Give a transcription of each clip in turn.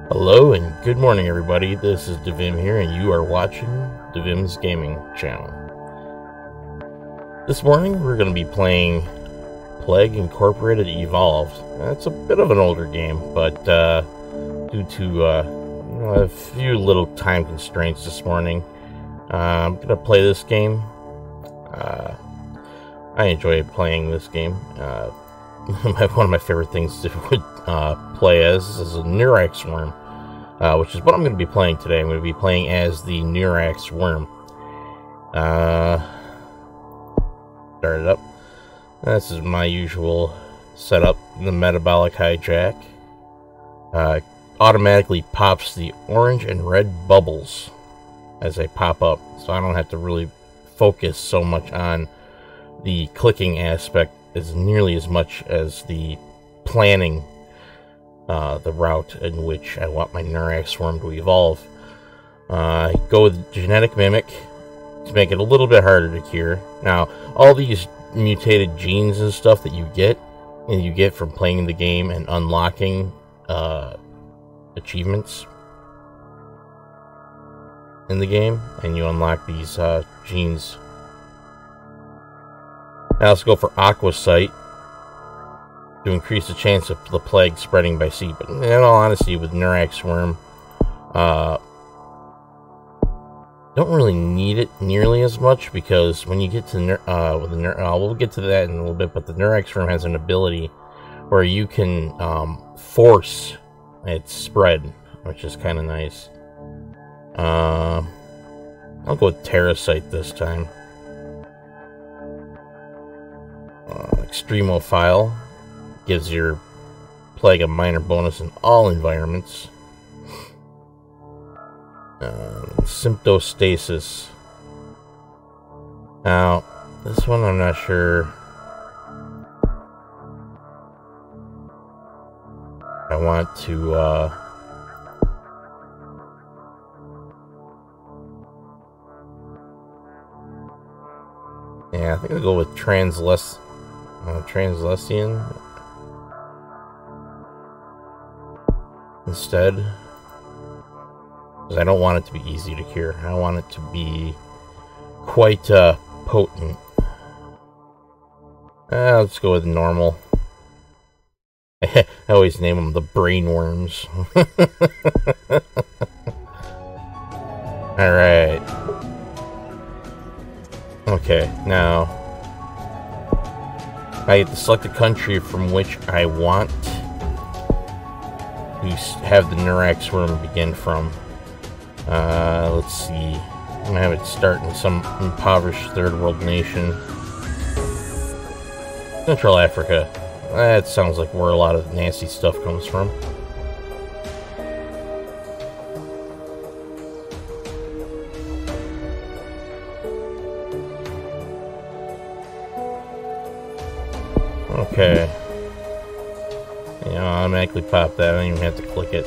Hello and good morning, everybody. This is Divim here, and you are watching Divim's Gaming Channel. This morning, we're going to be playing Plague Incorporated Evolved. It's a bit of an older game, but due to a few little time constraints this morning, I'm going to play this game. I enjoy playing this game. One of my favorite things to play as is a Neurax worm, which is what I'm going to be playing today. I'm going to be playing as the Neurax worm. Start it up. This is my usual setup. The metabolic hijack automatically pops the orange and red bubbles as they pop up, so I don't have to really focus so much on the clicking aspect as nearly as much as the planning the route in which I want my Neurax worm to evolve. I go with genetic mimic to make it a little bit harder to cure. Now, all these mutated genes and stuff that you get from playing the game and unlocking achievements in the game, and you unlock these genes. Now let's go for Aqua Sight to increase the chance of the plague spreading by sea. But in all honesty, with Neurax worm, don't really need it nearly as much, because when you get to we'll get to that in a little bit. But the Neurax worm has an ability where you can force its spread, which is kind of nice. I'll go with Terrasite this time. Extremophile gives your plague a minor bonus in all environments. Symptostasis. Now, this one I'm not sure. I want to, yeah, I think I'll go with Translessian. Instead. Because I don't want it to be easy to cure. I want it to be quite, potent. Let's go with normal. I always name them the brain worms. Alright. Okay, now I get to select the country from which I want to have the Nurax worm begin from. Let's see. I'm gonna have it start in some impoverished third world nation. Central Africa. That sounds like where a lot of nasty stuff comes from. Okay. Yeah, I'll automatically pop that. I don't even have to click it.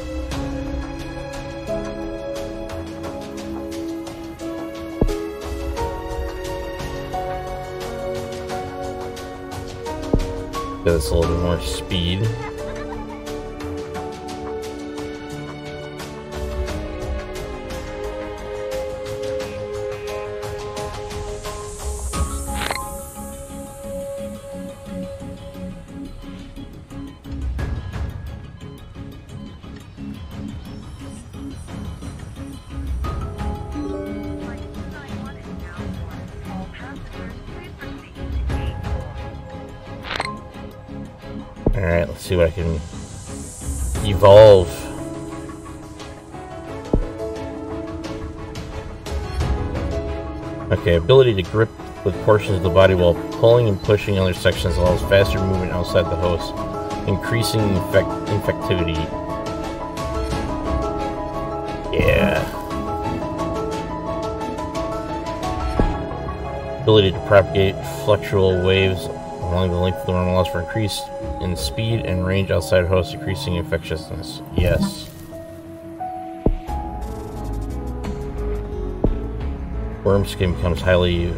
Give us a little bit more speed. Alright, let's see what I can evolve. Okay, ability to grip with portions of the body while pulling and pushing other sections allows faster movement outside the host, increasing infectivity. Yeah. Ability to propagate fluctual waves along the length of the worm allows for increase in speed and range outside host, increasing infectiousness. Yes. Worm skin becomes highly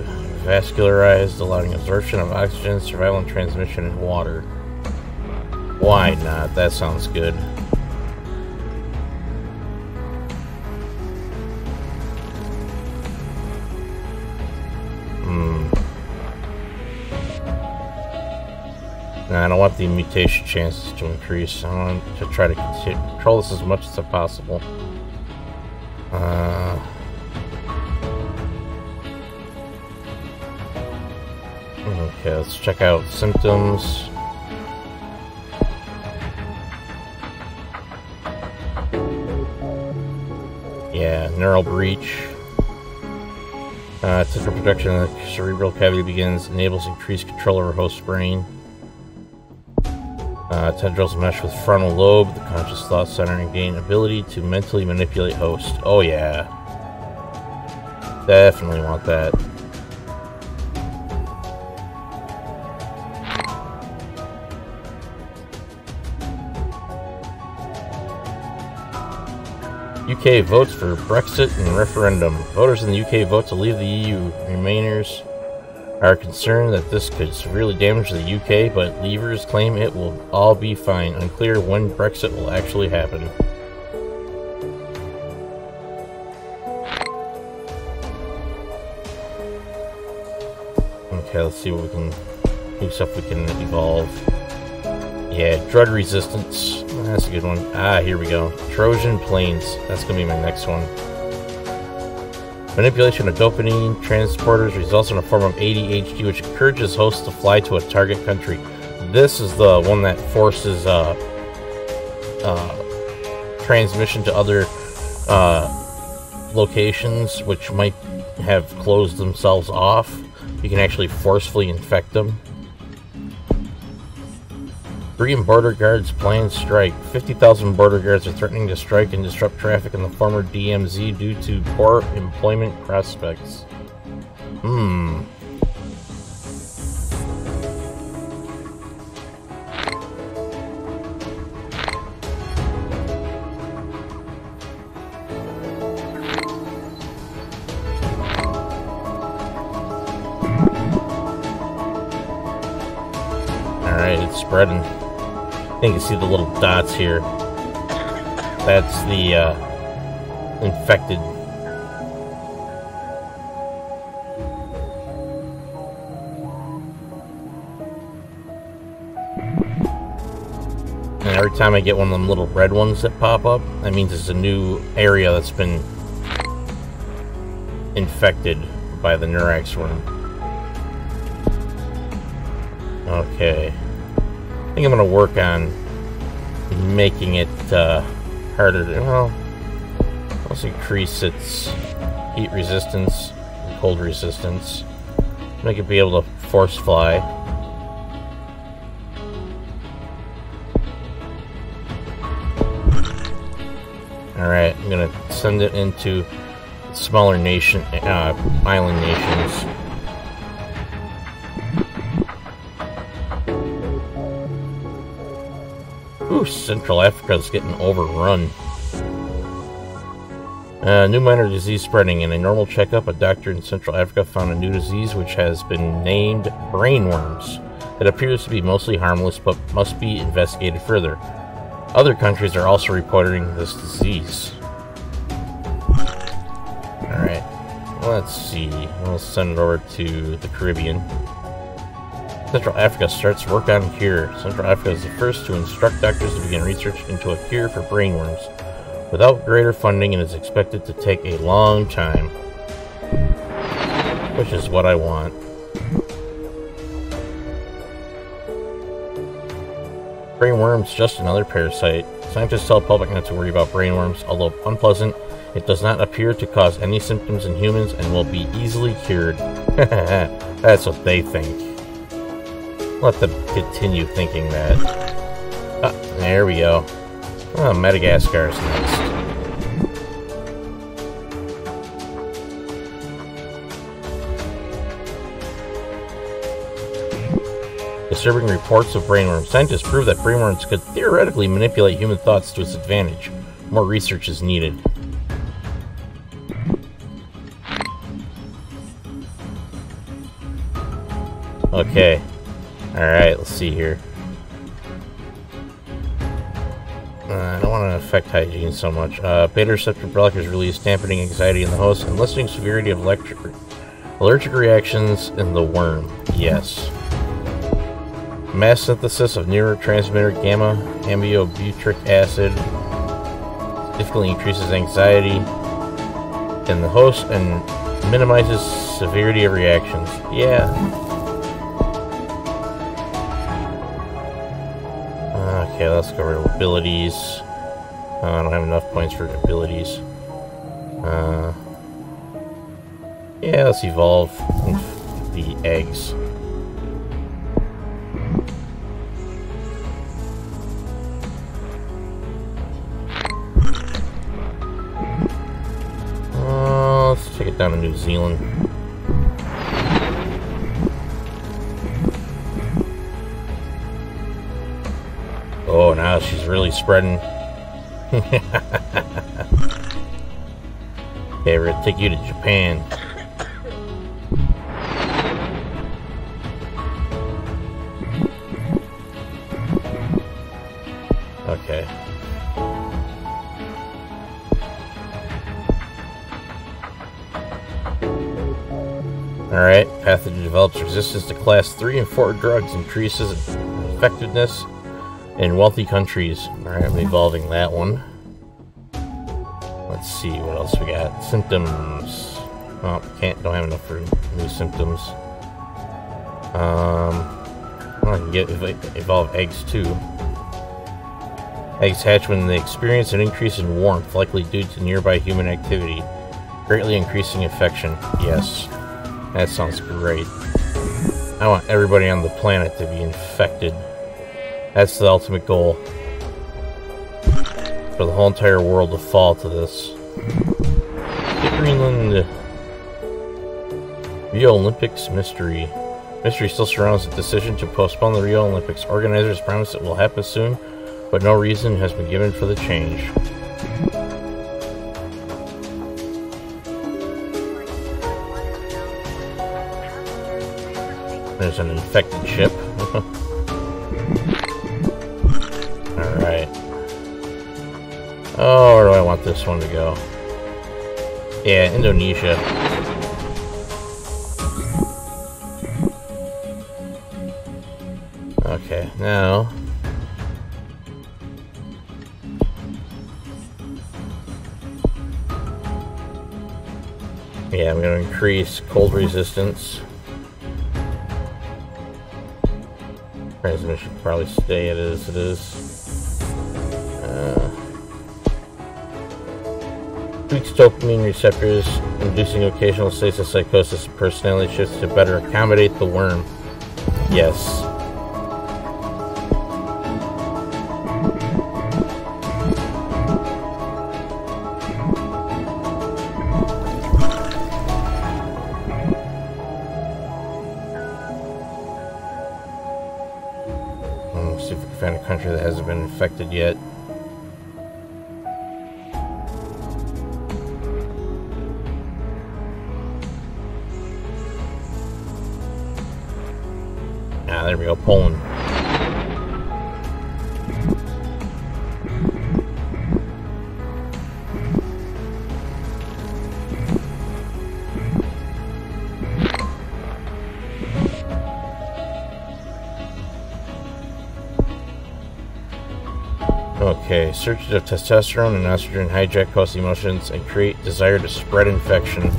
vascularized, allowing absorption of oxygen, survival and transmission in water. Why not? That sounds good. I don't want the mutation chances to increase. I want to try to control this as much as possible. Okay, let's check out symptoms. Yeah, neural breach. Typical protection of the cerebral cavity begins, enables increased control over host brain. Tendrils mesh with frontal lobe, the conscious thought center, and gain ability to mentally manipulate host. Oh yeah. Definitely want that. UK votes for Brexit and referendum. Voters in the UK vote to leave the EU. Remainers are concerned that this could severely damage the UK, but leavers claim it will all be fine. Unclear when Brexit will actually happen. Okay, let's see what we can do. Stuff we can evolve. Yeah, drug resistance. That's a good one. Ah, here we go. Trojan planes. That's gonna be my next one. Manipulation of dopamine transporters results in a form of ADHD, which encourages hosts to fly to a target country. This is the one that forces transmission to other locations, which might have closed themselves off. You can actually forcefully infect them. Korean border guards plan strike. 50,000 border guards are threatening to strike and disrupt traffic in the former DMZ due to poor employment prospects. spreading. I think you can see the little dots here. That's the infected. And every time I get one of them little red ones that pop up, that means it's a new area that's been infected by the Neurax worm. Okay. I think I'm going to work on making it harder to... Well, let's increase its heat resistance and cold resistance. Make it be able to force fly. Alright, I'm going to send it into smaller nation, island nations. Ooh, Central Africa's getting overrun. New minor disease spreading. In a normal checkup, a doctor in Central Africa found a new disease which has been named brainworms. It appears to be mostly harmless, but must be investigated further. Other countries are also reporting this disease. Alright, let's see. We'll send it over to the Caribbean. Central Africa starts work on cure. Central Africa is the first to instruct doctors to begin research into a cure for brainworms. Without greater funding, it is expected to take a long time. Which is what I want. Brainworms, just another parasite. Scientists tell the public not to worry about brainworms. Although unpleasant, it does not appear to cause any symptoms in humans and will be easily cured. That's what they think. Let them continue thinking that. Ah, there we go. Oh, Madagascar's next. Disturbing reports of brainworms. Scientists prove that brainworms could theoretically manipulate human thoughts to its advantage. More research is needed. Okay. Alright, let's see here. I don't want to affect hygiene so much. Beta receptor blockers release dampening anxiety in the host and lessening severity of allergic reactions in the worm. Yes. Mass synthesis of neurotransmitter gamma aminobutyric acid significantly increases anxiety in the host and minimizes severity of reactions. Yeah. Okay, let's go over abilities. I don't have enough points for abilities. Yeah, let's evolve the eggs. Let's take it down to New Zealand. Oh, now she's really spreading. Okay, we're gonna take you to Japan. Okay. Alright, pathogen develops resistance to class 3 and 4 drugs, increases effectiveness in wealthy countries. Alright, I'm evolving that one. Let's see what else we got. Symptoms. Oh, don't have enough for new symptoms. I can get evolve eggs too. Eggs hatch when they experience an increase in warmth, likely due to nearby human activity, greatly increasing infection. Yes, that sounds great. I want everybody on the planet to be infected. That's the ultimate goal. For the whole entire world to fall to this. Greenland. Rio Olympics mystery. Mystery still surrounds the decision to postpone the Rio Olympics. Organizers promise it will happen soon, but no reason has been given for the change. There's an infected ship. Oh, where do I want this one to go? Yeah, Indonesia. Okay, now... yeah, I'm going to increase cold resistance. Transmission should probably stay as it is. Tweaks dopamine receptors, inducing occasional states of psychosis and personality shifts to better accommodate the worm. Yes. Let's see if we can find a country that hasn't been infected yet. Ah, there we go, Poland. Okay, surges of testosterone and estrogen hijack host emotions and create desire to spread infection.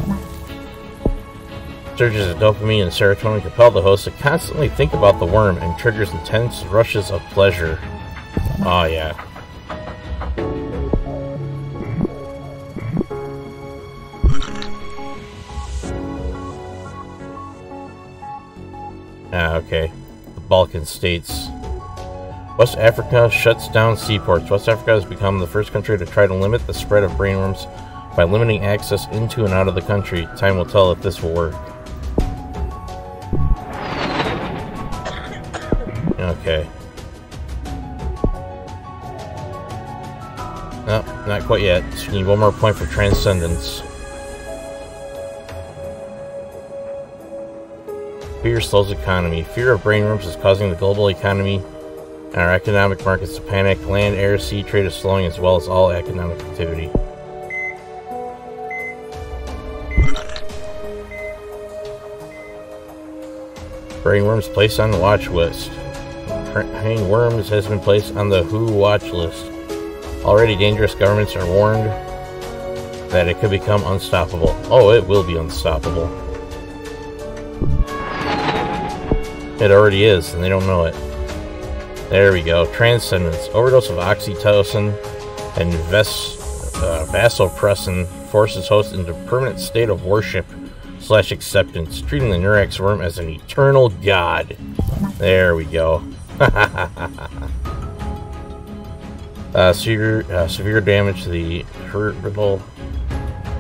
Surges of dopamine and serotonin compel the host to constantly think about the worm and triggers intense rushes of pleasure. Oh yeah. Ah, okay. The Balkan states. West Africa shuts down seaports. West Africa has become the first country to try to limit the spread of brainworms by limiting access into and out of the country. Time will tell if this will work. Okay. No, not quite yet. Just need one more point for transcendence. Fear slows economy. Fear of brainworms is causing the global economy and our economic markets to panic. Land, air, sea trade is slowing as well as all economic activity. Brainworms placed on the watch list. Praying worms has been placed on the WHO watch list. Already dangerous, governments are warned that it could become unstoppable. Oh, it will be unstoppable. It already is, and they don't know it. There we go. Transcendence. Overdose of oxytocin and vasopressin forces host into permanent state of worship / acceptance, treating the Neurax worm as an eternal god. There we go. Severe damage to the cerebral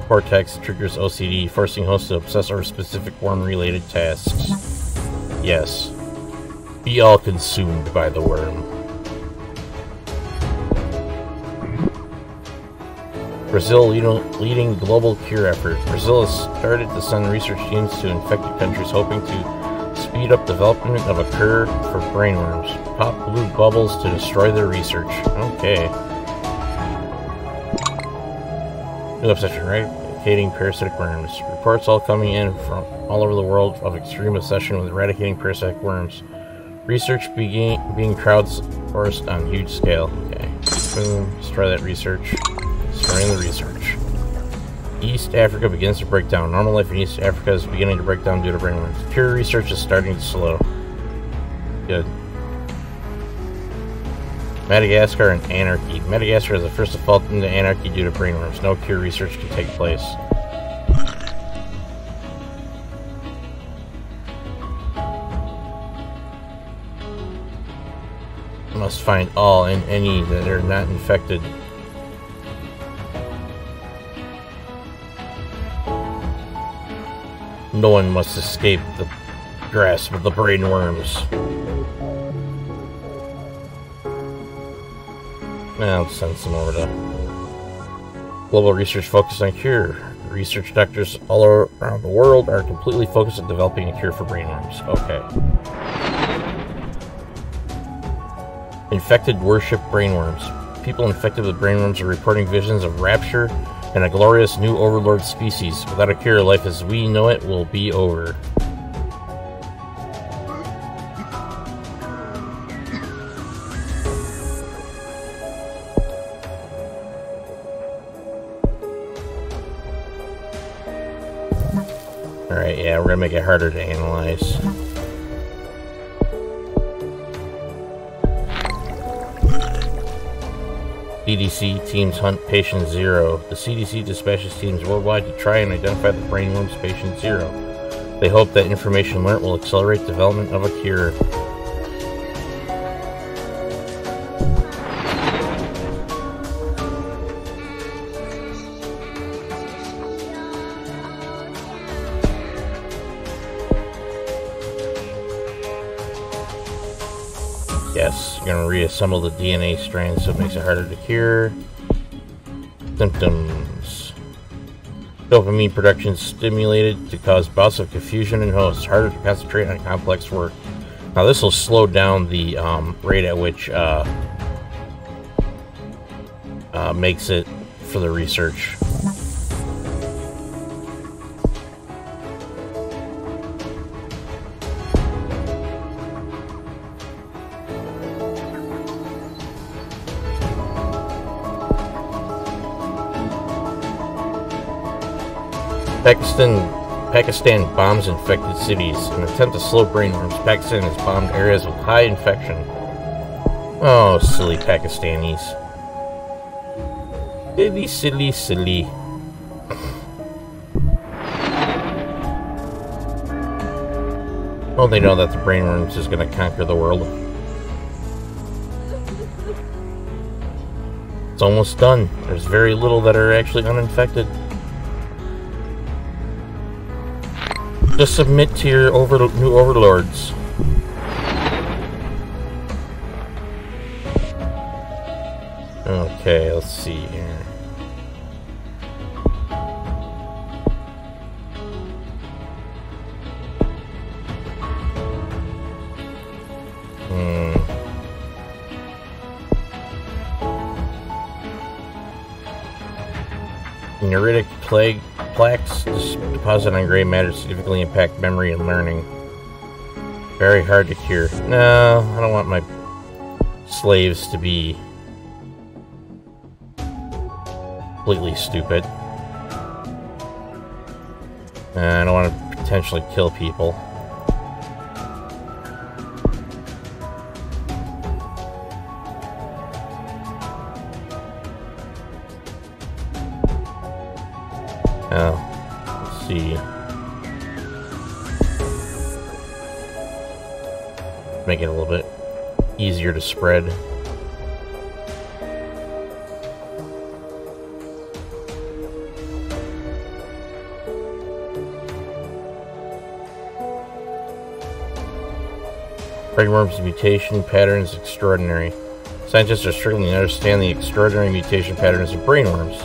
cortex triggers OCD, forcing hosts to obsess over specific worm-related tasks. Yes. Be all consumed by the worm. Brazil leading global cure effort. Brazil has started to send research teams to infected countries, hoping to speed up development of a cure for brainworms. Pop blue bubbles to destroy their research. Okay. New obsession, eradicating parasitic worms. Reports all coming in from all over the world of extreme obsession with eradicating parasitic worms. Research being crowdsourced on huge scale. Okay. Boom. Destroy that research. Destroying the research. East Africa begins to break down. Normal life in East Africa is beginning to break down due to brainworms. Cure research is starting to slow. Good. Madagascar and anarchy. Madagascar is the first to fall into anarchy due to brainworms. No cure research can take place. Must find all and any that are not infected. No one must escape the grasp of the brainworms. Now let's send some over to global research focused on cure. Research doctors all around the world are completely focused on developing a cure for brainworms. Okay. Infected worship brainworms. people infected with brainworms are reporting visions of rapture and a glorious new overlord species. Without a cure, life as we know it will be over. Alright, yeah, we're gonna make it harder to analyze. CDC teams hunt patient 0. The CDC dispatches teams worldwide to try and identify the brainworms patient 0. They hope that information learned will accelerate development of a cure. Yes, you're going to reassemble the DNA strands so it makes it harder to cure. Symptoms. Dopamine production stimulated to cause bouts of confusion in hosts. Harder to concentrate on complex work. Now this will slow down the rate at which makes it for the research. Pakistan bombs infected cities. In an attempt to slow brainworms, Pakistan has bombed areas with high infection. Oh, silly Pakistanis. Silly, silly, silly. Oh, they know that the brainworms is going to conquer the world. It's almost done. There's very little that are actually uninfected. Just submit to your new overlords. Okay, let's see here. Neuritic plaques deposit on gray matter significantly impact memory and learning. Very hard to cure. No, I don't want my slaves to be completely stupid. I don't want to potentially kill people. Let's see. Make it a little bit easier to spread. Brainworms mutation patterns extraordinary. Scientists are struggling to understand the extraordinary mutation patterns of brainworms.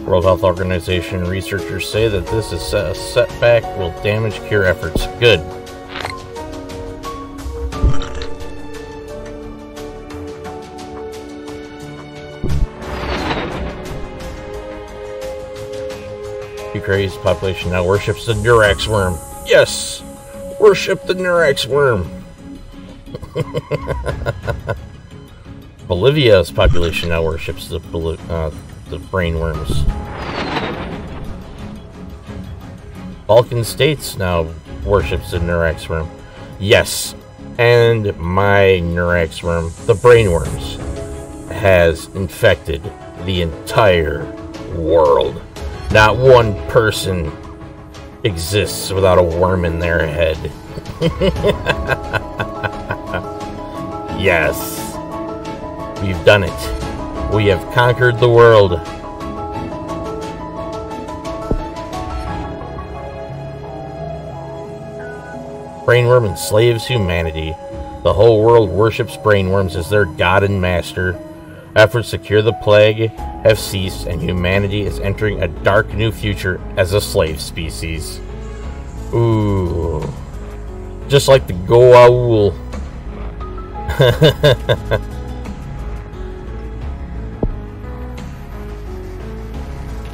World Health Organization researchers say that this is a setback will damage cure efforts. Good. Ukraine's population now worships the Neurax worm. Yes! Worship the Neurax worm! Bolivia's population now worships the brainworms. Balkan states now worships the Neurax worm. Yes, and my Neurax worm, the brainworms, has infected the entire world. Not one person exists without a worm in their head. Yes, we've done it. We have conquered the world. Brainworm enslaves humanity. The whole world worships brainworms as their god and master. Efforts to cure the plague have ceased, and humanity is entering a dark new future as a slave species. Ooh. Just like the Goa'uld.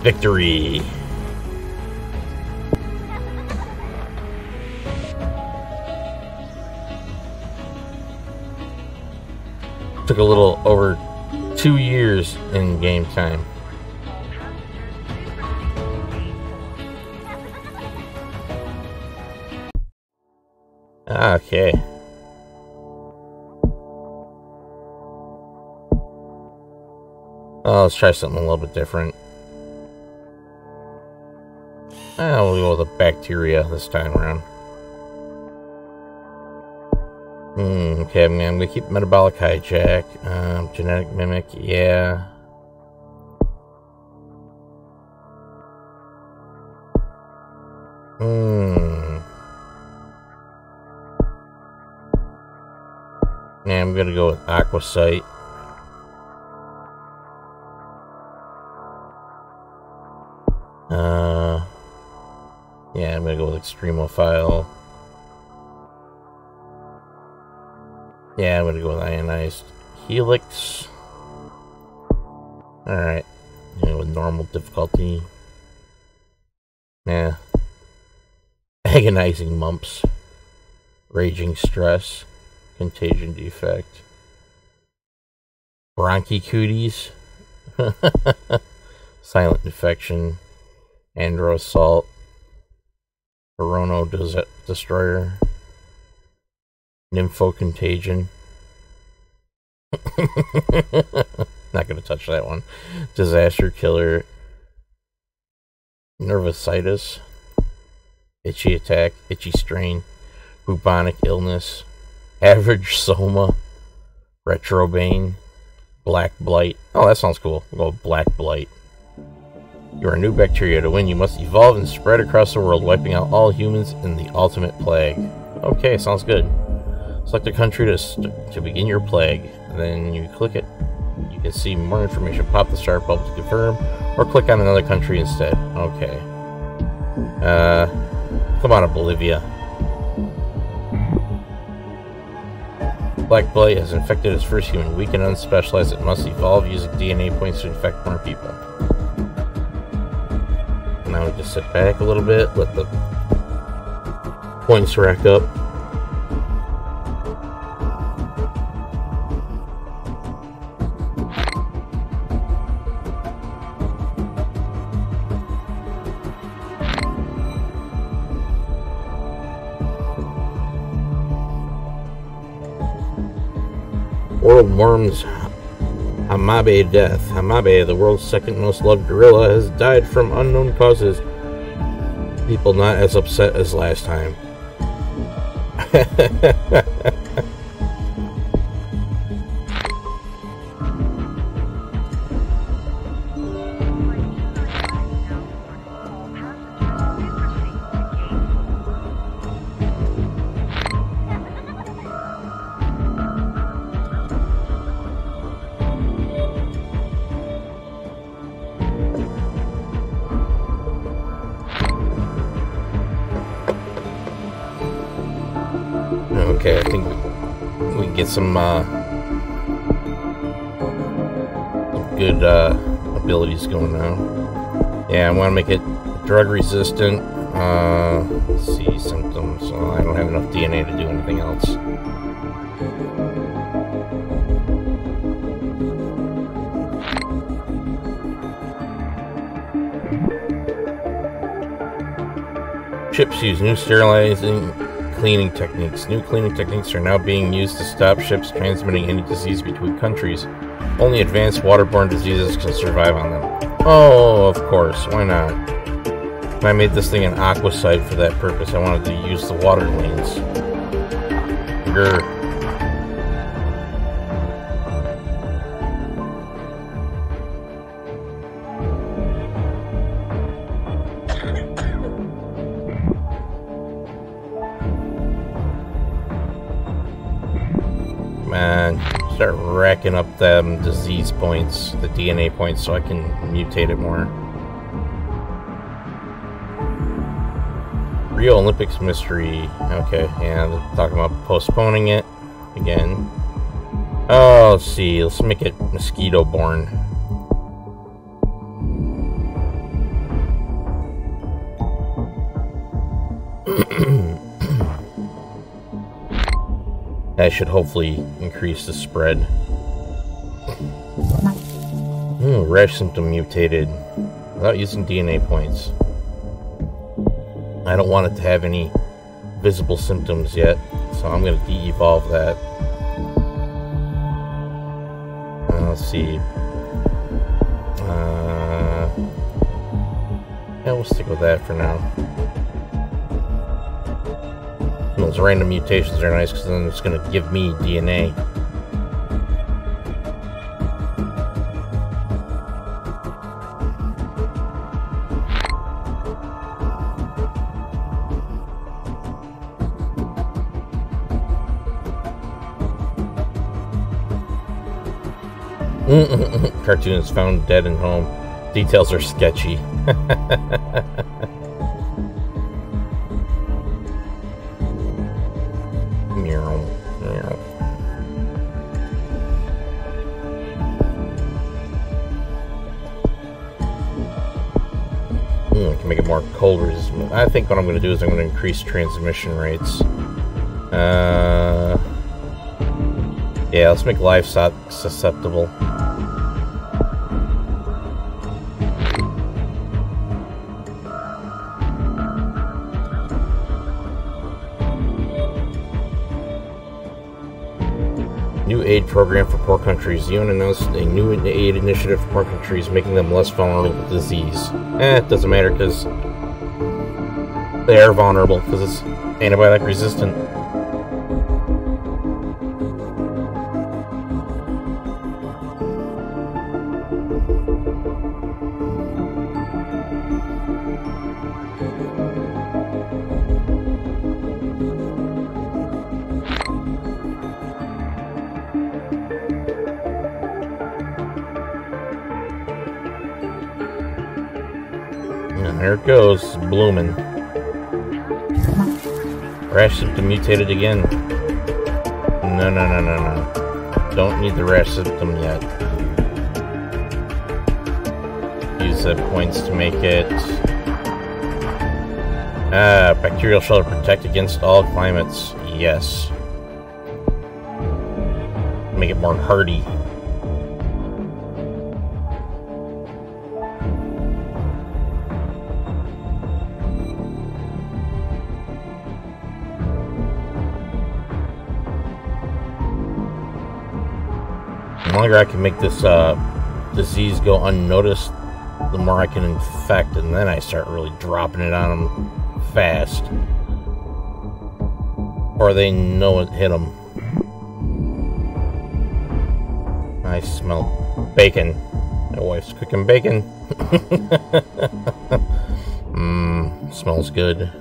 Victory! Took a little over 2 years in game time. Okay. Let's try something a little bit different. We'll go with the bacteria this time around. Okay, I'm gonna keep metabolic hijack. Genetic mimic, yeah. Yeah, I'm gonna go with aquasite. Yeah, I'm gonna go with extremophile. Yeah, I'm gonna go with ionized helix. Alright. With normal difficulty. Yeah. Agonizing mumps. Raging stress. Contagion defect. Bronchicooties. Silent infection. Andro assault. Corono destroyer. Nymphocontagion. Not gonna touch that one. Disaster killer. Nervositis. Itchy attack. Itchy strain. Bubonic illness. Average soma. Retrobane. Black blight. Oh, that sounds cool. We'll go with black blight. You are a new bacteria. To win, you must evolve and spread across the world, wiping out all humans in the ultimate plague. Okay, sounds good. Select a country to begin your plague. And then you click it. You can see more information. Pop the start bubble to confirm, or click on another country instead. Okay. Come on, Bolivia. Black blight has infected its first human. Weak and unspecialized, it must evolve using DNA points to infect more people. Now we just sit back a little bit, let the points rack up. World Worm's Hamabe death. Hamabe, the world's second most loved gorilla, has died from unknown causes. People not as upset as last time. Okay, I think we can get some good abilities going now. Yeah, I want to make it drug resistant. Let's see, symptoms. Well, I don't have enough DNA to do anything else. Ships use new sterilizing cleaning techniques. New cleaning techniques are now being used to stop ships transmitting any disease between countries. Only advanced waterborne diseases can survive on them. Oh, of course. Why not? I made this thing an aquasite for that purpose. I wanted to use the water lanes. Grr. Man, start racking up them disease points, the DNA points, so I can mutate it more. Rio Olympics mystery. Okay, yeah, they're talking about postponing it again. Oh, let's see. Let's make it mosquito-borne. that should hopefully increase the spread. Rash symptom mutated without using DNA points. I don't want it to have any visible symptoms yet, so I'm going to de-evolve that. Let's see. Yeah, we'll stick with that for now. Those random mutations are nice because then it's going to give me DNA. Cartoon is found dead in home. Details are sketchy. Meow, meow. I can make it more cold resistant. I think what I'm going to do is I'm going to increase transmission rates. Yeah, let's make livestock susceptible. New aid program for poor countries. The UN announced a new aid initiative for poor countries, making them less vulnerable to disease. It doesn't matter because they are vulnerable because it's antibiotic resistant. There it goes, blooming. Rash symptom mutated again. No. Don't need the rash symptom yet. Use the points to make it. Bacterial shelter protect against all climates. Yes. Make it more hardy. The longer I can make this disease go unnoticed, the more I can infect, and then I start really dropping it on them fast. Or they know it hit them. I smell bacon. My wife's cooking bacon. Smells good.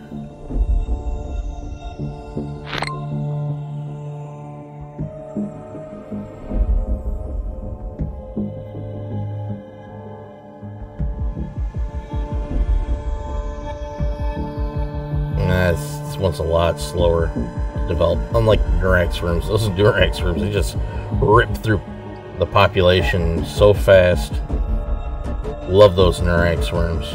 This one's a lot slower to develop. Unlike Durax worms, those Durax worms, they just rip through the population so fast. Love those Durax worms.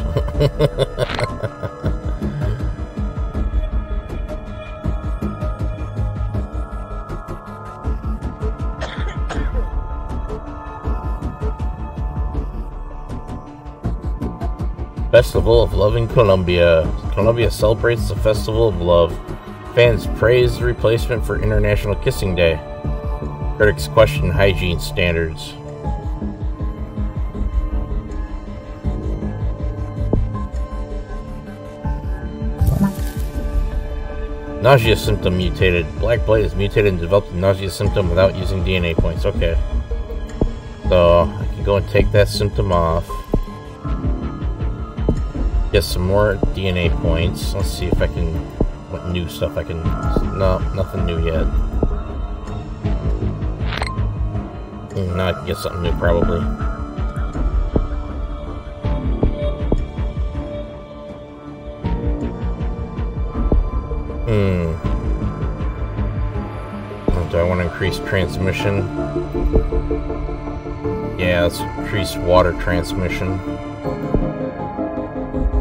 Festival of Love in Colombia. Colombia celebrates the Festival of Love. Fans praise the replacement for International Kissing Day. Critics question hygiene standards. Nausea symptom mutated. Black Blight is mutated and developed a nausea symptom without using DNA points. Okay. So, I can go and take that symptom off. Get some more DNA points. Let's see if I can... what new stuff I can... No, nothing new yet. Now I can get something new, probably. Do I want to increase transmission? Yeah, let's increase water transmission.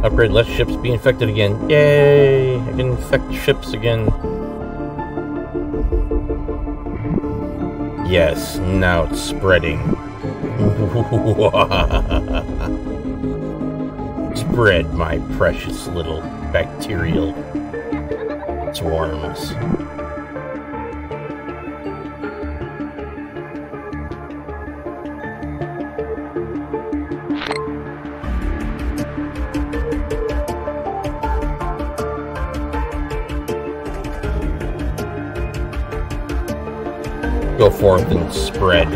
Upgrade, let ships be infected again. Yay! I can infect ships again. Yes, now it's spreading. Spread, my precious little bacterial swarms. Go forth and spread.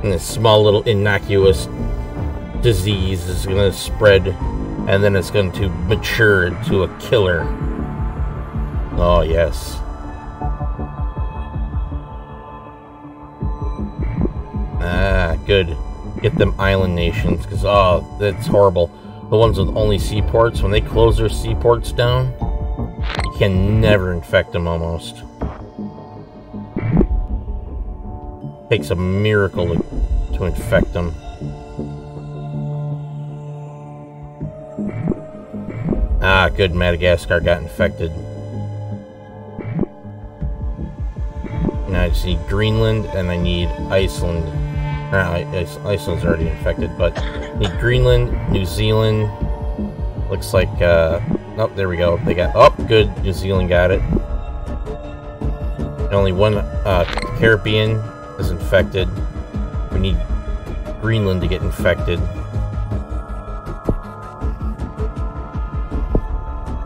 And this small little innocuous disease is going to spread, and then it's going to mature into a killer. Oh, yes. Ah, good. Get them island nations, because, oh, that's horrible. The ones with only seaports, when they close their seaports down, you can never infect them almost. Takes a miracle to infect them. Ah, good, Madagascar got infected. Now I just need Greenland, and I need Iceland. Iceland's already infected, but I need Greenland, New Zealand. Looks like, oh, there we go. They got, oh, good, New Zealand got it. And only one, Caribbean is infected. We need Greenland to get infected.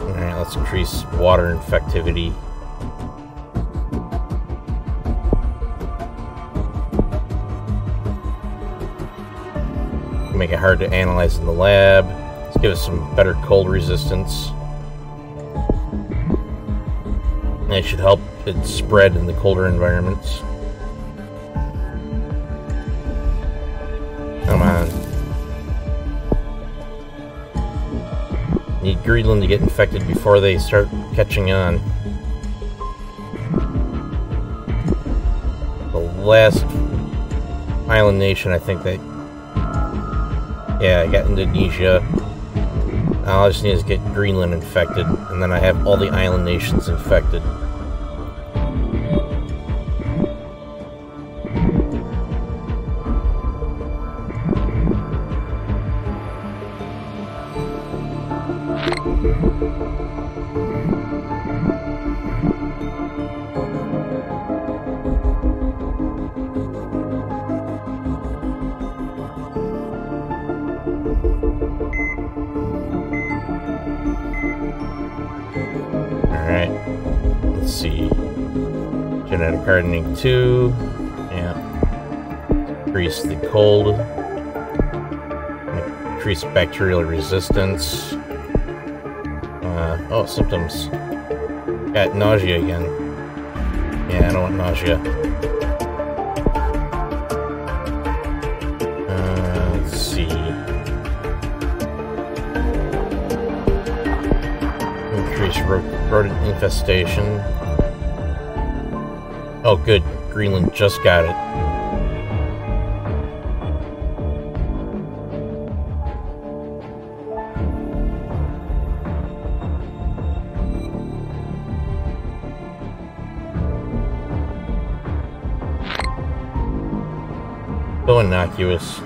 Alright, let's increase water infectivity. Make it hard to analyze in the lab. Let's give it some better cold resistance. And it should help it spread in the colder environments. Come on. Need Greenland to get infected before they start catching on. The last island nation, I think that... Yeah, I got Indonesia. All I just need is get Greenland infected, and then I have all the island nations infected. Let's see. Genetic hardening 2. Yeah. Increase the cold. Increase bacterial resistance. Oh, symptoms. Got nausea again. Yeah, I don't want nausea. Let's see. Increase rodent infestation. Oh, good. Greenland just got it. So innocuous.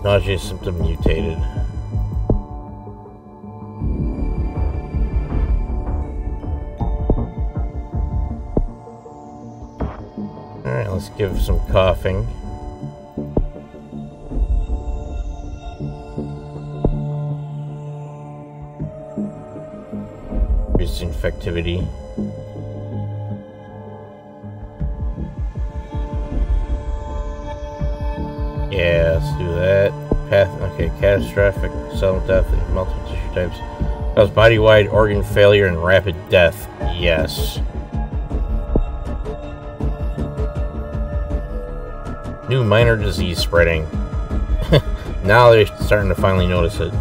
Nausea symptom mutated. Alright, let's give some coughing. Increase infectivity. Yeah, let's do that. Okay, catastrophic cell death and multiple tissue types. Cause body-wide organ failure and rapid death. Yes. New minor disease spreading. Now they're starting to finally notice it.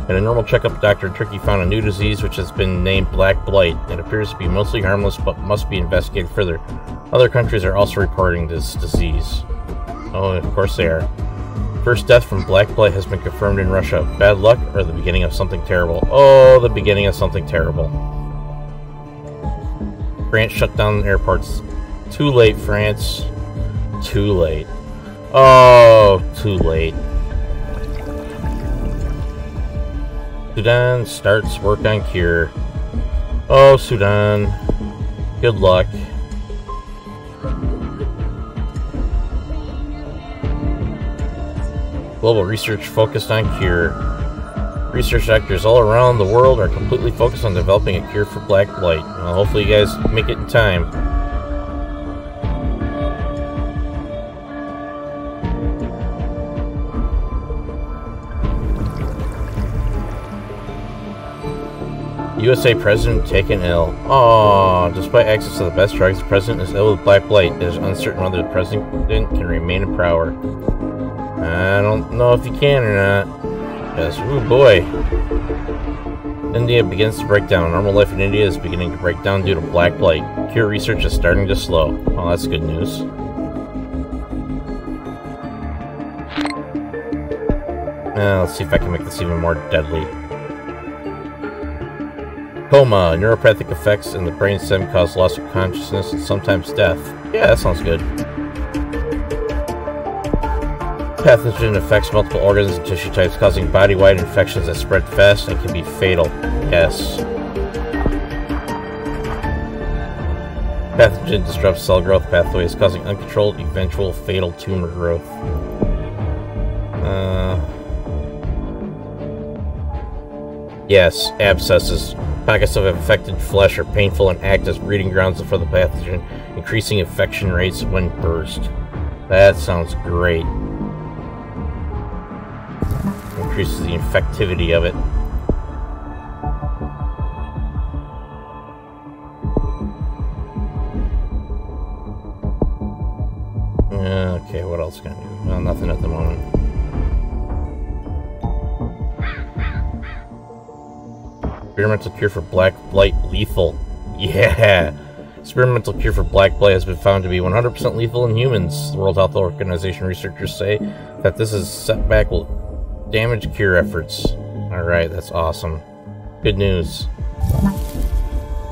In a normal checkup, Dr. Tricky found a new disease which has been named Black Blight. It appears to be mostly harmless but must be investigated further. Other countries are also reporting this disease. Oh, of course they are. First death from Black Blight has been confirmed in Russia. Bad luck or the beginning of something terrible? Oh, the beginning of something terrible. France shut down airports. Too late, France. Too late. Oh, too late. Sudan starts work on cure. Oh, Sudan. Good luck. Global research focused on cure. Research actors all around the world are completely focused on developing a cure for Black Blight. Well, hopefully you guys make it in time. USA President taken ill. Aww, despite access to the best drugs, the President is ill with Black Blight. It is uncertain whether the President can remain in power. I don't know if he can or not. Yes, ooh boy. India begins to break down. Normal life in India is beginning to break down due to Black Blight. Cure research is starting to slow. Oh, that's good news. Let's see if I can make this even more deadly. Coma. Neuropathic effects in the brainstem cause loss of consciousness and sometimes death. Yeah, that sounds good. Pathogen affects multiple organs and tissue types, causing body-wide infections that spread fast and can be fatal. Yes. Pathogen disrupts cell growth pathways, causing uncontrolled, eventual fatal tumor growth. Yes, abscesses. Pockets of infected flesh are painful and act as breeding grounds for the pathogen, increasing infection rates when burst. That sounds great. Increases the infectivity of it. Okay, what else can I do? Well, nothing at the moment. Experimental cure for Black Blight lethal. Yeah! Experimental cure for Black Blight has been found to be 100% lethal in humans. The World Health Organization researchers say that this is setback will damage cure efforts. Alright, that's awesome. Good news.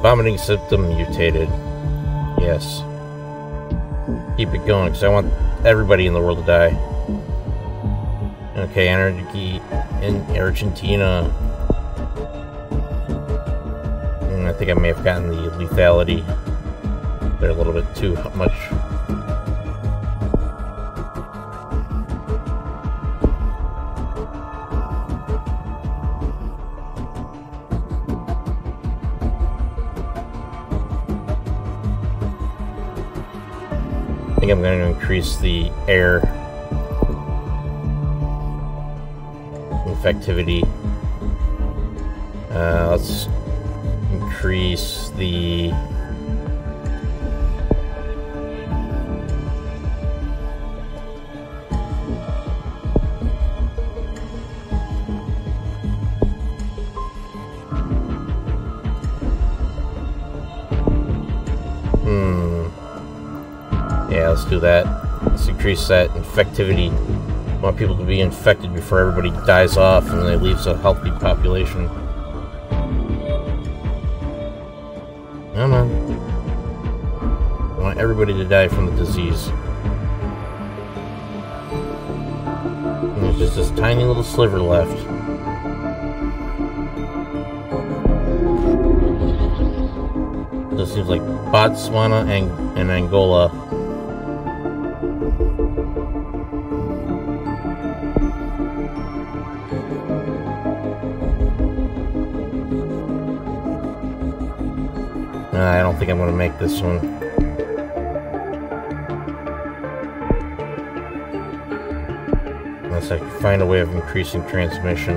Vomiting symptom mutated. Yes. Keep it going, because I want everybody in the world to die. Okay, anarchy in Argentina. I think I may have gotten the lethality. They're a little bit too much. I think I'm going to increase the air infectivity. Let's increase the yeah, let's do that. Let's increase that infectivity. I want people to be infected before everybody dies off and it leaves a healthy population. Come on. I want everybody to die from the disease. And there's just this tiny little sliver left. This seems like Botswana and Angola. I don't think I'm going to make this one. Unless I can find a way of increasing transmission.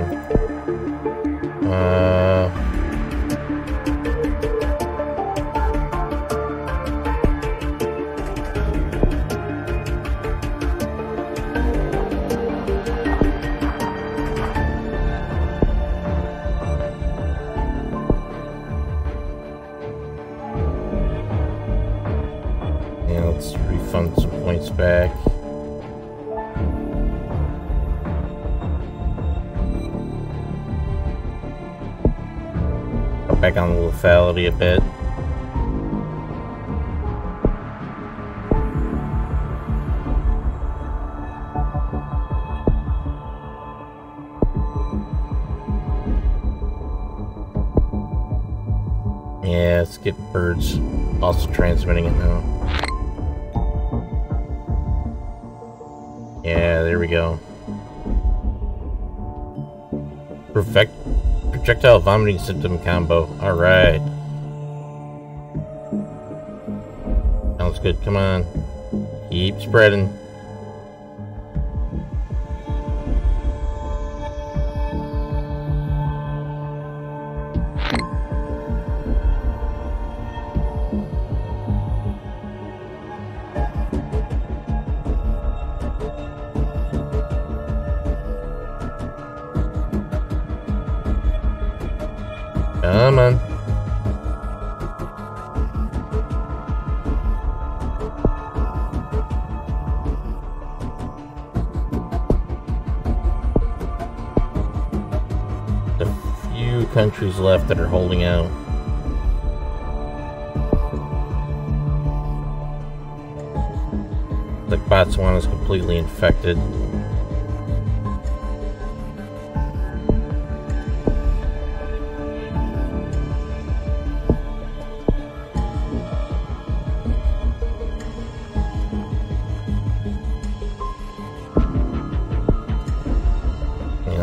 refund some points back. Cut back on the lethality a bit. Yeah, let's get birds also transmitting it now. Yeah, there we go. Projectile vomiting symptom combo. Alright. Sounds good. Come on. Keep spreading. Come on. A few countries left that are holding out. Like Botswana is completely infected.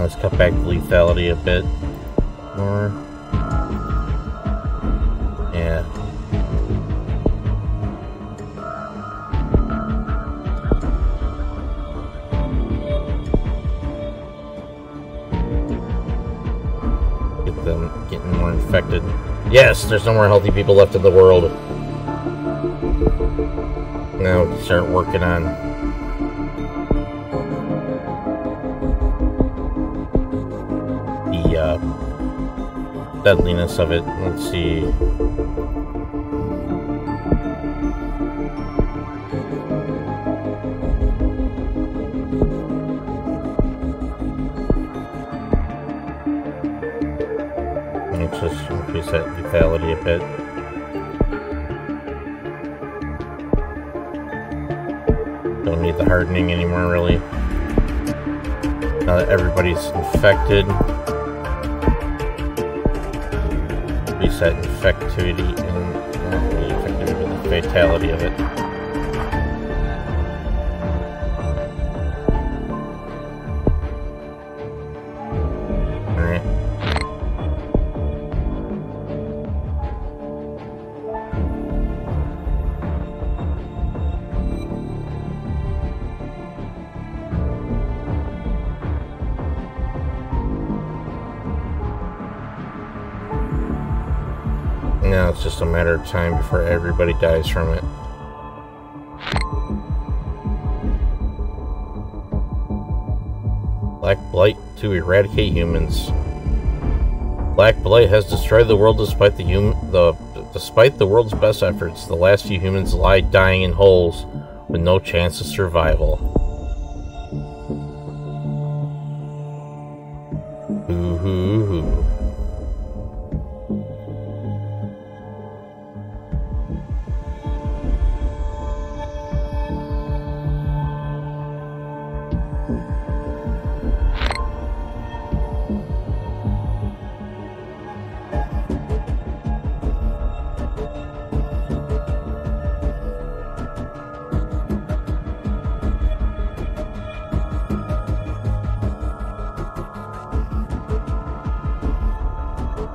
Let's cut back the lethality a bit more. Yeah. Get them getting more infected. Yes, there's no more healthy people left in the world. Now we can start working on deadliness of it. Let's see. Let's just increase that lethality a bit. Don't need the hardening anymore, really. Now that everybody's infected. That infectivity and not really effective with the fatality of it. Alright. Now it's just a matter of time before everybody dies from it. Black Blight to eradicate humans. Black Blight has destroyed the world despite the world's best efforts. The last few humans lie dying in holes with no chance of survival. Hoo hoo hoo.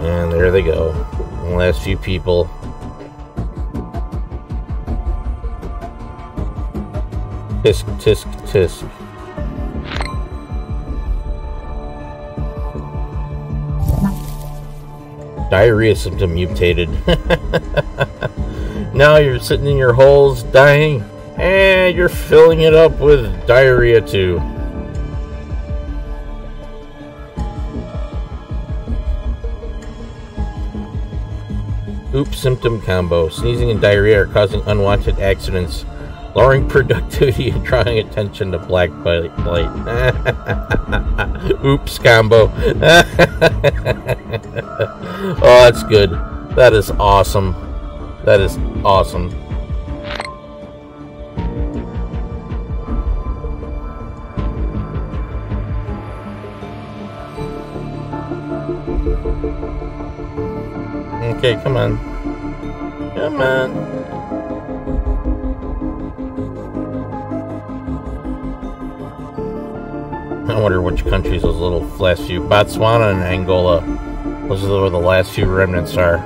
And there they go. The last few people. Tisk, tisk, tisk. Diarrhea symptom mutated. Now you're sitting in your holes dying, and you're filling it up with diarrhea too. Oops symptom combo. Sneezing and diarrhea are causing unwanted accidents. Lowering productivity and drawing attention to black blight. Oops, combo. Oh, that's good. That is awesome. That is awesome. Okay, come on. Come on. I wonder which countries those little last few. Botswana and Angola. Those are where the last few remnants are.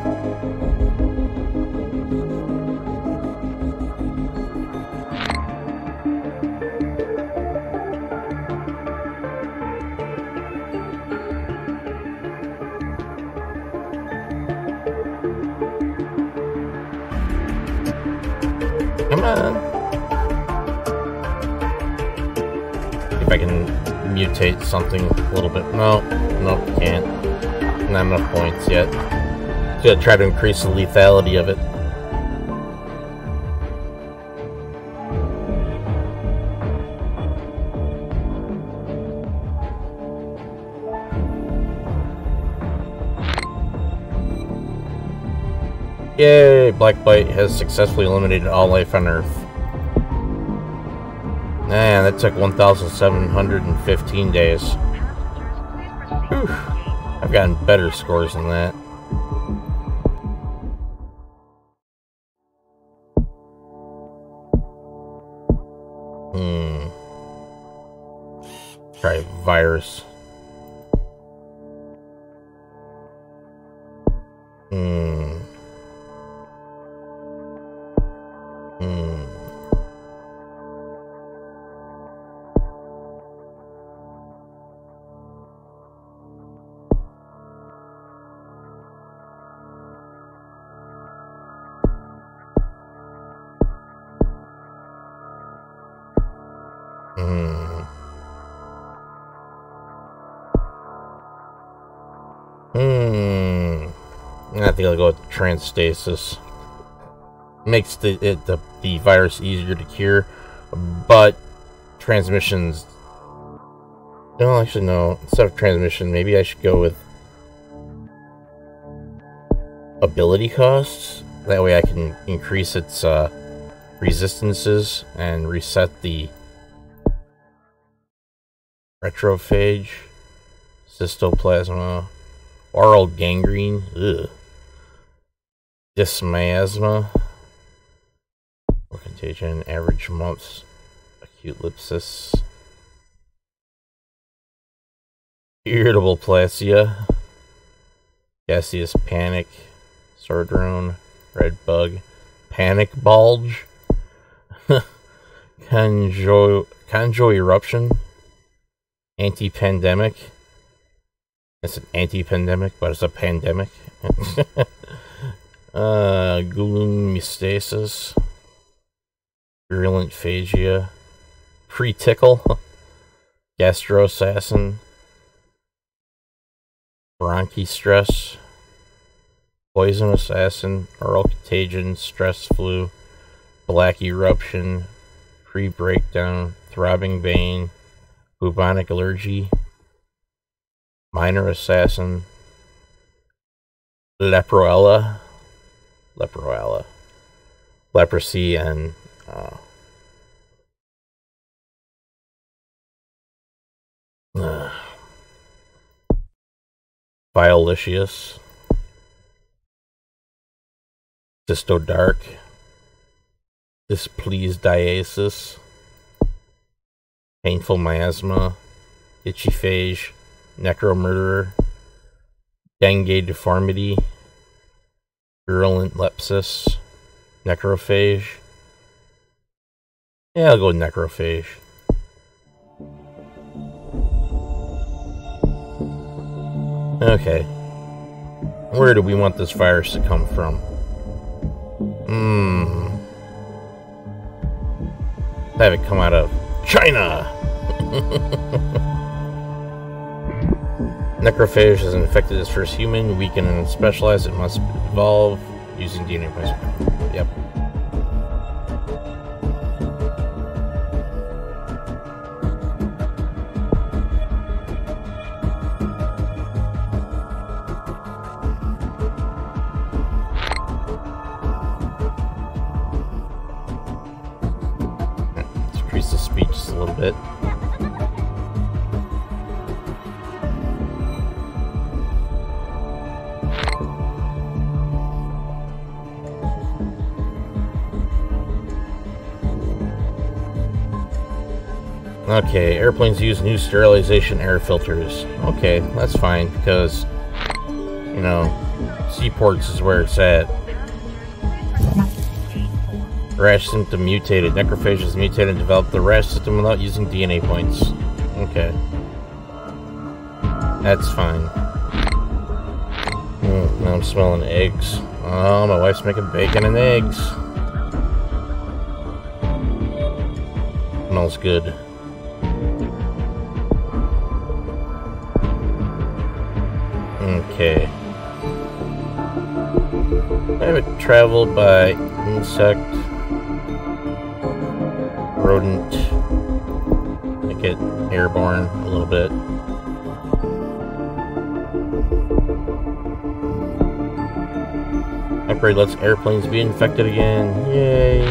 Come on. If I can mutate something a little bit. No, nope, can't. Not enough points yet. Just gotta try to increase the lethality of it. Yay! Black Blight has successfully eliminated all life on Earth. Man, that took 1,715 days. Whew. I've gotten better scores than that. Try virus. I think I'll go with transstasis. Makes the virus easier to cure, but transmissions. No, actually no. Instead of transmission, maybe I should go with ability costs. That way I can increase its resistances and reset the retrophage, cystoplasma, oral gangrene, dysmiasma, or contagion, average months, acute lipsis, irritable plasia, gaseous panic, sordrone, red bug, panic bulge, conjo eruption, anti-pandemic. It's an anti-pandemic, but it's a pandemic. Glumistasis, virulent phagia, pre-tickle, gastroassassin, bronchi-stress, poison assassin, oral contagion, stress flu, black eruption, pre-breakdown, throbbing vein, bubonic allergy, minor assassin, leproella, leprosy, and violicious, cystodark, displeased diasis, painful miasma, itchy phage, necromurderer, dengue deformity, virulent lepsis, necrophage. Yeah, I'll go with necrophage. Okay. Where do we want this virus to come from? Have it come out of China! Necrophage has infected its first human, weakened and specialized. It must evolve using DNA replacement. Yep. a little bit. Okay, airplanes use new sterilization air filters. Okay, that's fine, because, you know, seaports is where it's at. Rash symptom mutated. Necrophages mutated and developed the rash system without using DNA points. Okay. That's fine. Now I'm smelling eggs. Oh, my wife's making bacon and eggs. Smells good. Okay. I haven't traveled by insect, rodent, make it airborne a little bit. Upgrade lets airplanes be infected again. Yay!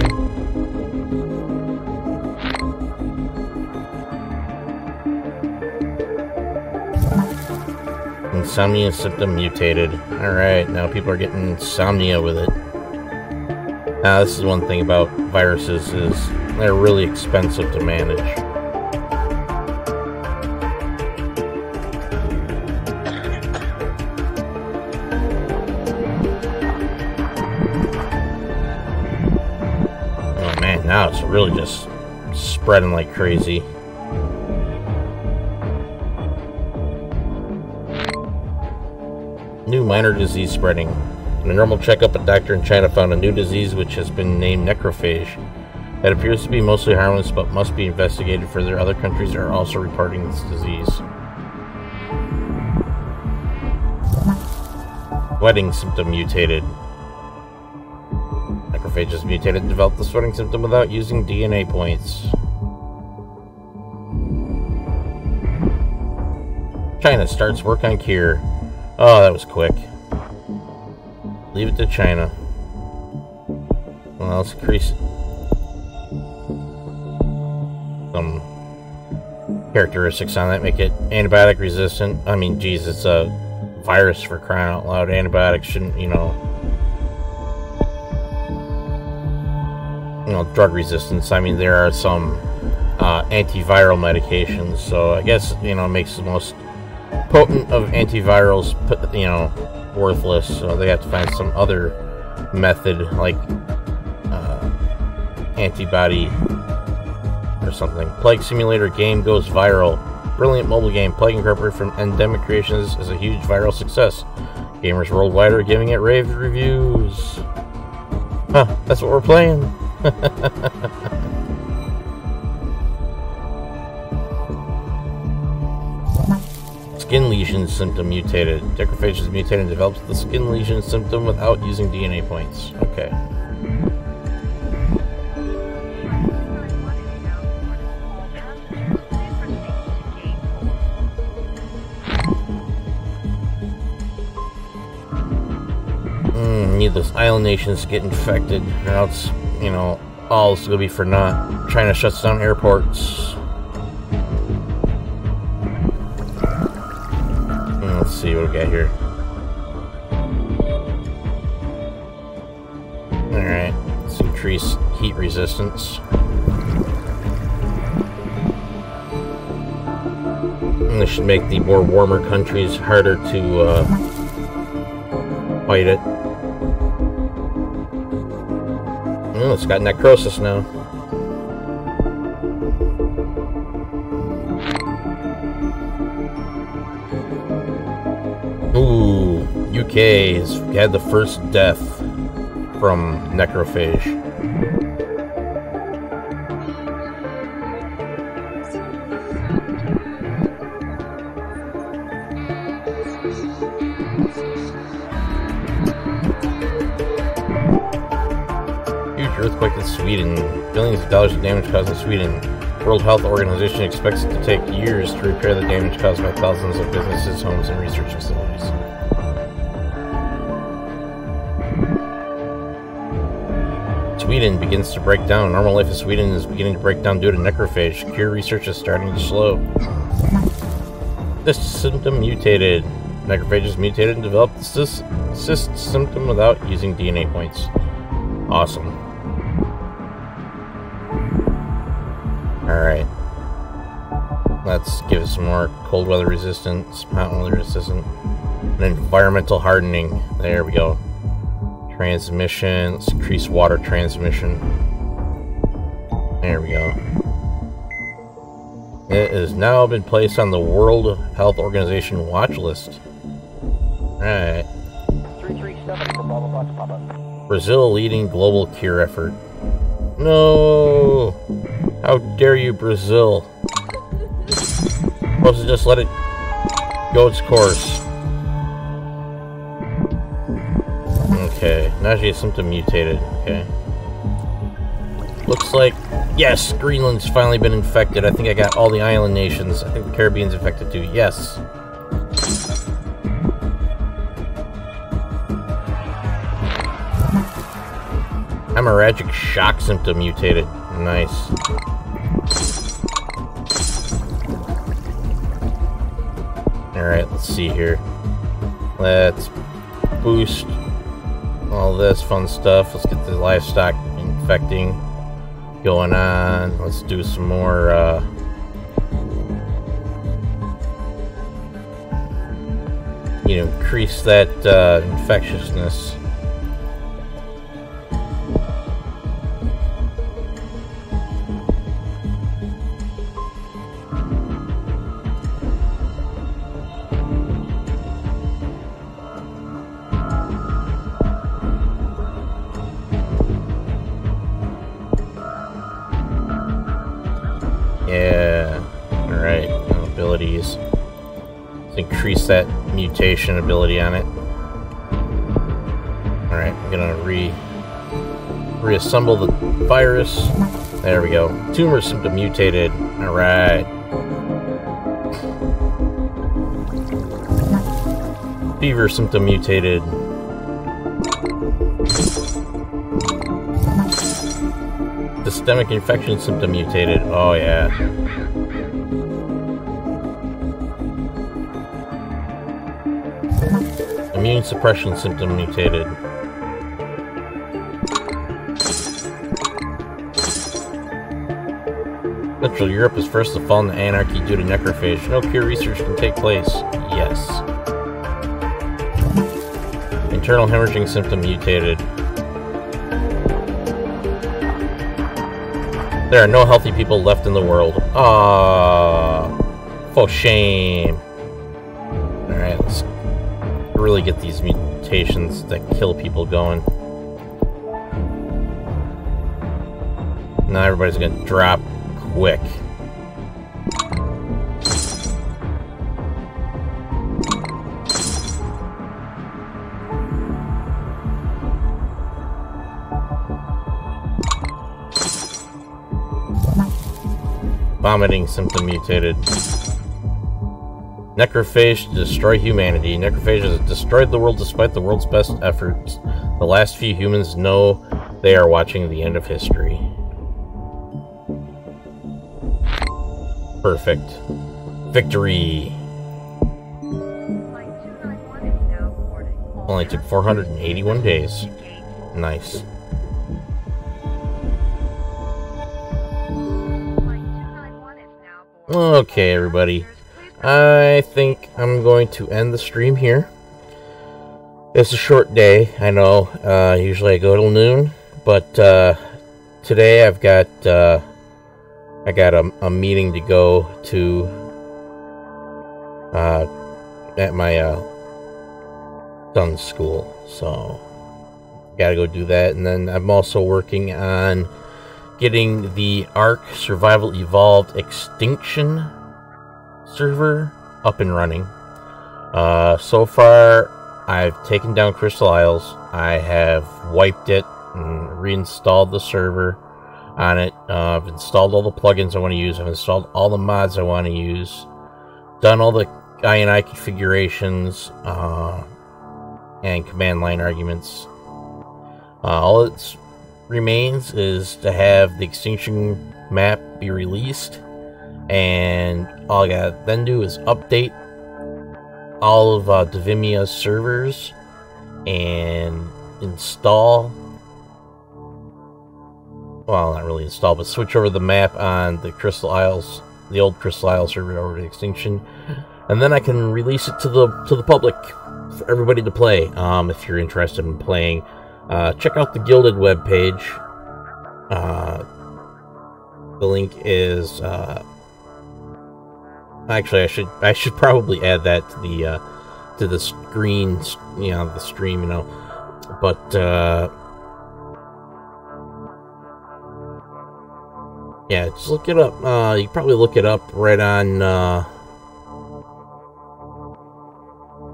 Insomnia symptom mutated. Alright, now people are getting insomnia with it. Now, this is one thing about viruses, is they're really expensive to manage. Oh man, now it's really just spreading like crazy. New minor disease spreading. In a normal checkup, a doctor in China found a new disease which has been named necrophage. That appears to be mostly harmless but must be investigated further. Other countries are also reporting this disease. Sweating symptom mutated. Necrophages mutated and developed the sweating symptom without using DNA points. China starts work on cure. Oh, that was quick. Leave it to China. Well, let's increase some characteristics on that. Make it antibiotic resistant. I mean, geez, it's a virus, for crying out loud. Antibiotics shouldn't, you know, drug resistance. I mean, there are some antiviral medications, so I guess, you know, it makes the most potent of antivirals, you know, worthless, so they have to find some other method, like antibody or something. Plague Simulator game goes viral. Brilliant mobile game. Plague Incorporated from Endemic Creations is a huge viral success. Gamers worldwide are giving it rave reviews. Huh, that's what we're playing. Skin lesion symptom mutated. Necrophages mutated and develops the skin lesion symptom without using DNA points. Okay. Need those island nations to get infected, or else, you know, all this is gonna be for naught. China shuts down airports. Let's see what we got here. Alright, let's increase heat resistance. And this should make the more warmer countries harder to fight it. Oh, it's got necrosis now. Ooh, UK has had the first death from necrophage. Huge earthquake in Sweden. Billions of dollars of damage caused in Sweden. World Health Organization expects it to take years to repair the damage caused by thousands of businesses, homes, and research facilities. Sweden begins to break down. Normal life in Sweden is beginning to break down due to necrophage. Cure research is starting to slow. This symptom mutated. Necrophages mutated and developed cyst symptom without using DNA points. Awesome. Alright. Let's give it some more cold weather resistance, hot weather resistant, and environmental hardening. There we go. Transmission. Let's increase water transmission. There we go. It has now been placed on the World Health Organization watch list. Alright. 337 for Papa. Brazil leading global cure effort. No! How dare you, Brazil? Supposed to just let it go its course. Okay, nausea symptom mutated. Okay. Looks like, yes, Greenland's finally been infected. I think I got all the island nations. I think the Caribbean's infected too. Yes. Hemorrhagic shock symptom mutated. Nice. Alright, let's see here. Let's boost all this fun stuff. Let's get the livestock infecting going on. Let's do some more increase that infectiousness. Yeah, alright, abilities. Let's increase that mutation ability on it. Alright, I'm gonna reassemble the virus. There we go. Tumor symptom mutated. Alright. Fever symptom mutated. Systemic infection symptom mutated. Oh yeah. Immune suppression symptom mutated. Central Europe is first to fall into anarchy due to necrophage. No cure research can take place. Yes. Internal hemorrhaging symptom mutated. There are no healthy people left in the world. Ah, for shame. Alright, let's really get these mutations that kill people going. Now everybody's gonna drop quick. Vomiting symptom mutated. Necrophage to destroy humanity. Necrophage has destroyed the world despite the world's best efforts. The last few humans know they are watching the end of history. Perfect. Victory! Only took 481 days. Nice. Okay, everybody. I think I'm going to end the stream here. It's a short day, I know. Usually I go till noon, but today I've got a meeting to go to at my son's school, so gotta go do that. And then I'm also working on getting the Ark Survival Evolved Extinction server up and running. So far, I've taken down Crystal Isles. I have wiped it and reinstalled the server on it. I've installed all the plugins I want to use. I've installed all the mods I want to use. Done all the INI configurations and command line arguments. All it's remains is to have the Extinction map be released, and all I gotta then do is update all of Divimia's servers and install, well, not really install, but switch over the map on the Crystal Isles, the old Crystal Isles server over to Extinction, and then I can release it to the public for everybody to play. If you're interested in playing, check out the Gilded webpage. The link is actually I should probably add that to the screen, the stream, but yeah, just look it up. You can probably look it up right on,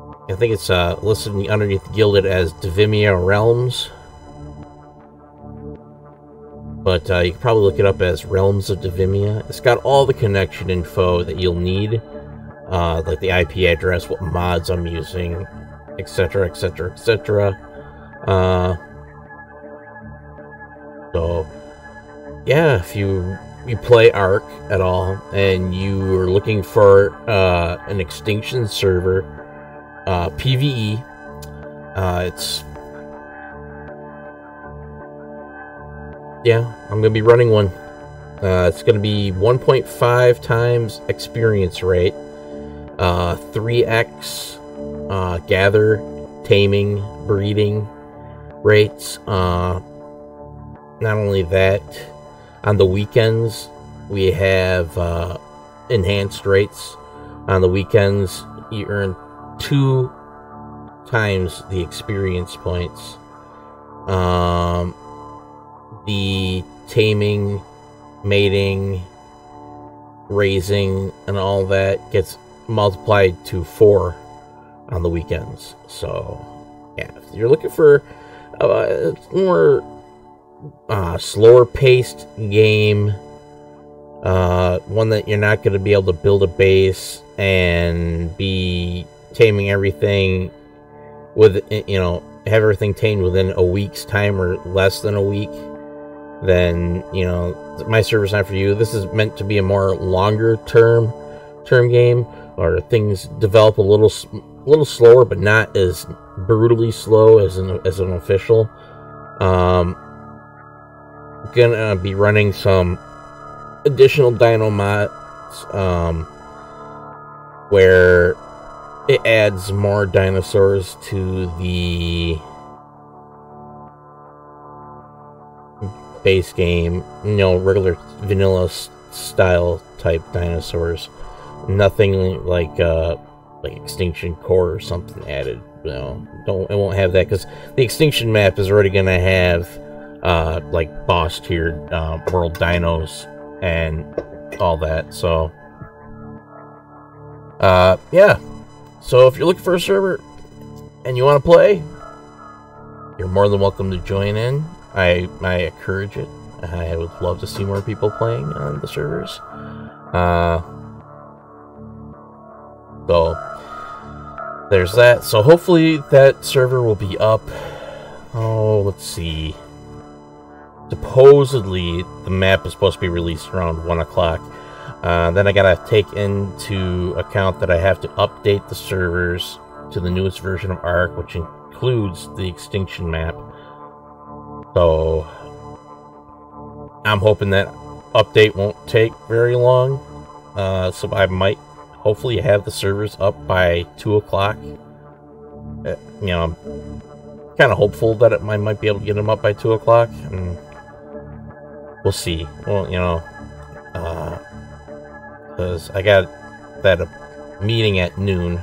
I think it's listed underneath Gilded as Divimia Realms. But you can probably look it up as Realms of Divimia. It's got all the connection info that you'll need, like the IP address, what mods I'm using, etc., etc., etc. So, yeah, if you play Ark at all and you are looking for an Extinction server, PvE, I'm going to be running one. It's going to be 1.5 times experience rate, 3x gather, taming, breeding rates. Not only that, on the weekends, we have enhanced rates. On the weekends, you earn 2 times the experience points. The taming, mating, raising, and all that gets multiplied to 4 on the weekends. So, yeah, if you're looking for a more slower paced game, one that you're not going to be able to build a base and be taming everything with, have everything tamed within a week's time or less than a week, then, my server's not for you. This is meant to be a more longer term game, or things develop a little slower, but not as brutally slow as an official. Gonna be running some additional dino mods, where it adds more dinosaurs to the base game, regular vanilla style type dinosaurs. Nothing like Extinction Core or something added. It won't have that, because the Extinction map is already gonna have like boss tiered world dinos and all that. So yeah. So if you're looking for a server and you want to play, you're more than welcome to join in. I encourage it. I would love to see more people playing on the servers. So there's that. So hopefully that server will be up. Oh, let's see. Supposedly the map is supposed to be released around 1 o'clock. Then I gotta take into account that I have to update the servers to the newest version of Ark, which includes the Extinction map. So I'm hoping that update won't take very long. So I might hopefully have the servers up by 2 o'clock. I'm kind of hopeful that I might be able to get them up by 2 o'clock. And we'll see. Well, because I got that meeting at noon.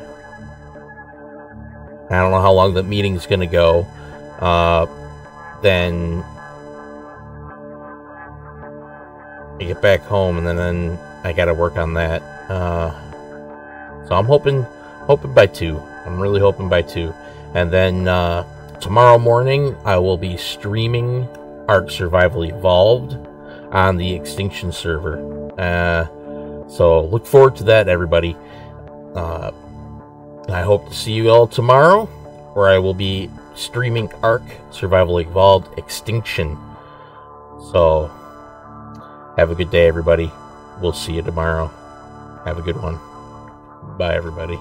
I don't know how long the meeting's gonna go. Then I get back home, and then I gotta work on that. So I'm hoping by 2. I'm really hoping by 2. And then tomorrow morning I will be streaming Ark Survival Evolved on the Extinction server. So look forward to that, everybody. I hope to see you all tomorrow, where I will be streaming Ark Survival Evolved Extinction. So, have a good day, everybody. We'll see you tomorrow. Have a good one. Bye, everybody.